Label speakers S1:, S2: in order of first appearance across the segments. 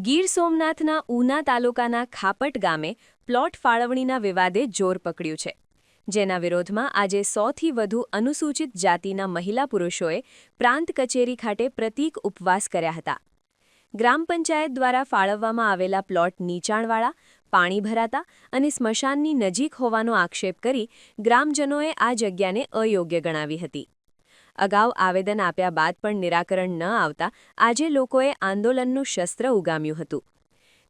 S1: ગીર સોમનાથના ઉના તાલુકાના ખાપટ ગામે પ્લોટ ફાળવણીના વિવાદે જોર પકડ્યું છે, જેના વિરોધમાં આજે 100થી વધુ અનુસૂચિત જાતિના મહિલા પુરુષોએ પ્રાંત કચેરી ખાતે પ્રતીક ઉપવાસ કર્યા હતા. ગ્રામ પંચાયત દ્વારા ફાળવવામાં આવેલા પ્લોટ નીચાણવાળા, પાણી ભરાતા અને સ્મશાનની નજીક હોવાનો આક્ષેપ કરી ગ્રામજનોએ આ જગ્યાને અયોગ્ય ગણાવી હતી. અગાઉ આવેદન આપ્યા બાદ પણ નિરાકરણ ન આવતા આજે લોકોએ આંદોલનનું શસ્ત્ર ઉગામ્યું હતું.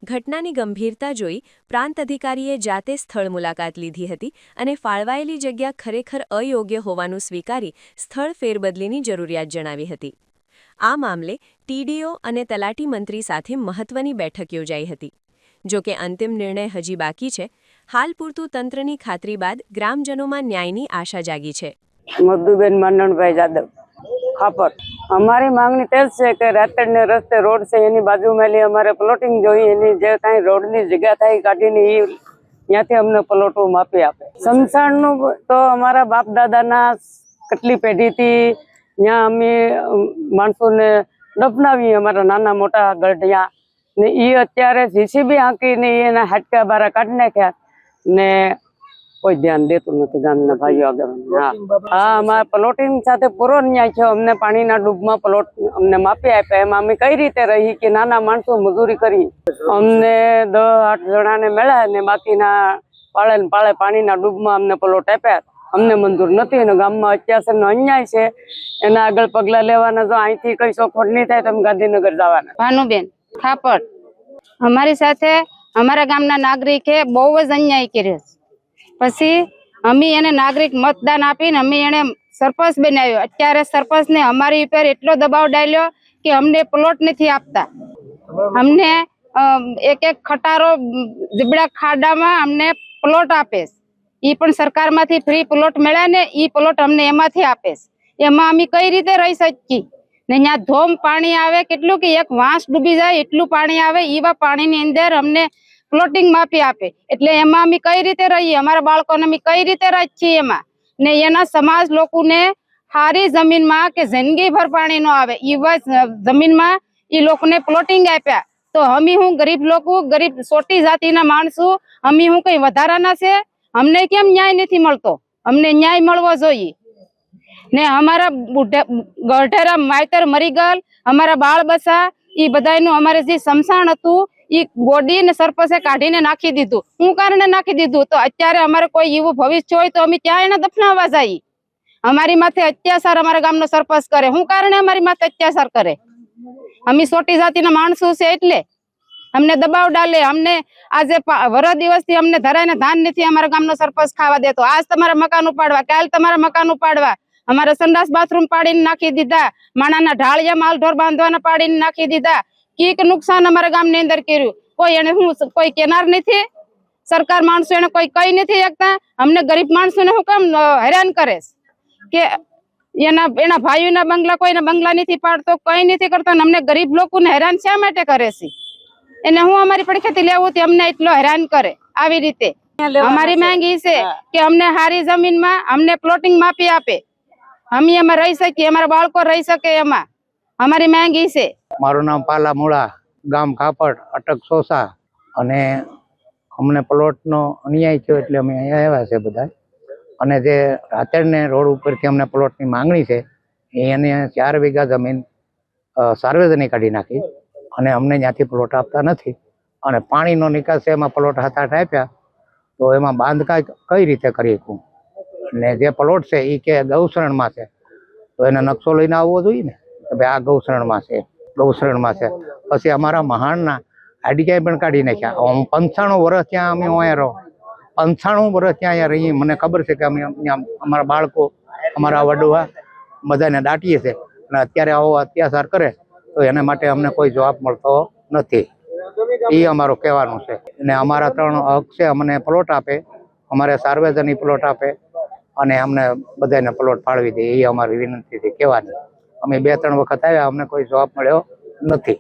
S1: ઘટનાની ગંભીરતા જોઈ પ્રાંત અધિકારીએ જાતે સ્થળ મુલાકાત લીધી હતી અને ફાળવાયેલી જગ્યા ખરેખર અયોગ્ય હોવાનું સ્વીકારી સ્થળ ફેરબદલીની જરૂરિયાત જણાવી હતી. આ મામલે ટીડીઓ અને તલાટી મંત્રી સાથે મહત્વની બેઠક યોજાઈ હતી. જોકે અંતિમ નિર્ણય હજી બાકી છે. હાલ પૂરતું તંત્રની ખાતરી બાદ ગ્રામજનોમાં ન્યાયની આશા જાગી છે.
S2: મધુબેન માંડણભાઈ જાદવ, ખાપર. અમારી માંગણી તે જ છે કે રાતડને રસ્તે રોડ છે એની બાજુમાં અમારે પ્લોટિંગ જોઈએ, એની જે કાંઈ રોડની જગ્યા થાય કાઢીને એ ત્યાંથી અમને પ્લોટો માપી આપે. સમસાણનું તો અમારા બાપ દાદાના કેટલી પેઢીથી ત્યાં અમે માણસોને દફનાવી, અમારા નાના મોટા ગઢિયા ને એ અત્યારે જીસીબી હાંકીને એના હાડકા બારા કાઢી નાખ્યા ને કોઈ ધ્યાન દેતું નથી ગામના ભાઈઓ આગળ. હા, અમારા પ્લોટિંગ સાથે પૂરો ન્યાય છે. અમને પાણીના ડૂબમાં પ્લોટ અમને માપી આપ્યા. એમાં અમે કઈ રીતે રહી કે નાના માણસો મજૂરી કરી. અમને 10-8 જણાને મળ્યા ને બાકીના પાળે પાણીના ડૂબમાં અમને પ્લોટ આપ્યા. અમને મંજૂર નથી અને ગામમાં અત્યાચારનો અન્યાય છે. એના આગળ પગલા લેવાના. જો અહીંથી કઈ ચોખવટ નહીં થાય તો અમે ગાંધીનગર જવાના.
S3: ભાનુબેન, ખાપટ. અમારી સાથે અમારા ગામના નાગરિકે બહુ જ અન્યાય કર્યો. પછી અમે એને નાગરિક મતદાન આપીને અમે એને સરપંચ બનાવ્યો. અત્યારે સરપંચને અમારી ઉપર એટલો દબાવ ડાલ્યો કે અમને પ્લોટ નથી આપતા. અમને એક ખટારો દીબડા ખાડામાં અમને પ્લોટ આપે. એ પણ સરકારમાંથી ફ્રી પ્લોટ મળ્યા ને એ પ્લોટ અમને એમાંથી આપે. એમાં અમે કઈ રીતે રહી શકીએ ને? ત્યાં ધોમ પાણી આવે કેટલું કે એક વાંસ ડૂબી જાય એટલું પાણી આવે. એવા પાણીની અંદર અમને પ્લોટિંગ માપી આપે એટલે એમાં અમે કઈ રીતે રહીએ? અમારા બાળકોને અમે કઈ રીતે રાખીએ એમાં? ને એના સમાજ લોકોને સારી જમીનમાં કે જિંદગીભર પાણી ન આવે એવા જમીનમાં એ લોકોને પ્લોટિંગ આપ્યા. તો અમે હું ગરીબ લોકો, ગરીબ છોટી જાતિના માણસો, અમે હું કઈ વધારાના છે? અમને કેમ ન્યાય નથી મળતો? અમને ન્યાય મળવો જોઈએ. ને અમારા ગઢેરા માયતર મરી ગયેલ, અમારા બાળ બસા એ બધાનું અમારે જે સમસાણ હતું એ બોડી ને સરપંચે કાઢીને નાખી દીધું. શું કારણે નાખી દીધું? તો અત્યારે અમારે કોઈ એવું ભવિષ્ય હોય તો અમે ત્યાં એને દફનાવવા જઈએ. અમારી માથે અત્યાચાર અમારા ગામનો સરપંચ કરે. શું કારણે અમારી માથે અત્યાચાર કરે? અમે છોટી જાતિના માણસો છે એટલે અમને દબાવ ડાલે. અમને આજે વરસ દિવસથી અમને ધરાઈને ધાન નથી અમારા ગામનો સરપંચ ખાવા દેતો. આજ તમારા મકાન ઉપાડવા, કાલ તમારા મકાન ઉપાડવા. અમારા સંડાસ બાથરૂમ પાડીને નાખી દીધા. માણાના ઢાળિયા માલ ઢોર બાંધવાના પાડીને નાખી દીધા. કીક નુકસાન અમારા ગામની અંદર કર્યું. કોઈ એને શું કોઈ કેનાર નથી? સરકાર માણસો એને કોઈ કઈ નથી શકતા. અમને ગરીબ માણસોને હું કામ હેરાન કરે કે એના ભાઈઓના બંગલા કોઈના બંગલા નથી પાડતો, કઈ નથી કરતો. અમને ગરીબ લોકોને હેરાન શા માટે કરે છે? એને હું અમારી પડખેથી લેવું તે અમને એટલો હેરાન કરે. આવી રીતે અમારી માંગ એ છે કે અમને સારી જમીનમાં અમને પ્લોટિંગ માપી આપે. અમે એમાં રહી શકીએ, અમારા બાળકો રહી શકે એમાં. અમારી માંગ એ છે.
S4: મારું નામ પાલા મૂળા, ગામ ખાપટ, અટક સોસા. અને અમને પ્લોટનો અન્યાય થયો એટલે અમે અહીંયા આવ્યા છે બધા. અને જે રાતડને રોડ ઉપરથી અમને પ્લોટની માંગણી છે એને 4 વીઘા જમીન સાર્વજનિક કાઢી નાખી અને અમને ત્યાંથી પ્લોટ આપતા નથી. અને પાણીનો નિકાસ છે એમાં પ્લોટ 7-8 આપ્યા. તો એમાં બાંધકામ કઈ રીતે કરી શકું? ને જે પ્લોટ છે એ કે ગૌશરણમાં છે તો એને નકશો લઈને આવવો જોઈએ ને કે ભાઈ આ ગૌશરણમાં છે, ગૌશરણમાં છે. પછી અમારા મહાણના આઈડીઆઈ પણ કાઢી નાખ્યા. 95 વર્ષ ત્યાં અમે અહીંયા રહો, 95 વર્ષ ત્યાં અહીંયા રહીએ. મને ખબર છે કે અમે અમારા બાળકો, અમારા વડવા બધાને દાટીએ છીએ અને અત્યારે આવો અત્યાચાર કરે તો એના માટે અમને કોઈ જવાબ મળતો નથી. એ અમારું કહેવાનું છે. અને અમારા 3 હક છે. અમને પ્લોટ આપે, અમારે સાર્વજનિક પ્લોટ આપે અને અમને બધાને પ્લોટ ફાળવી દે. એ અમારી વિનંતીથી કહેવાની. અમે 2-3 વખત આવ્યા, અમને કોઈ જવાબ મળ્યો નથી.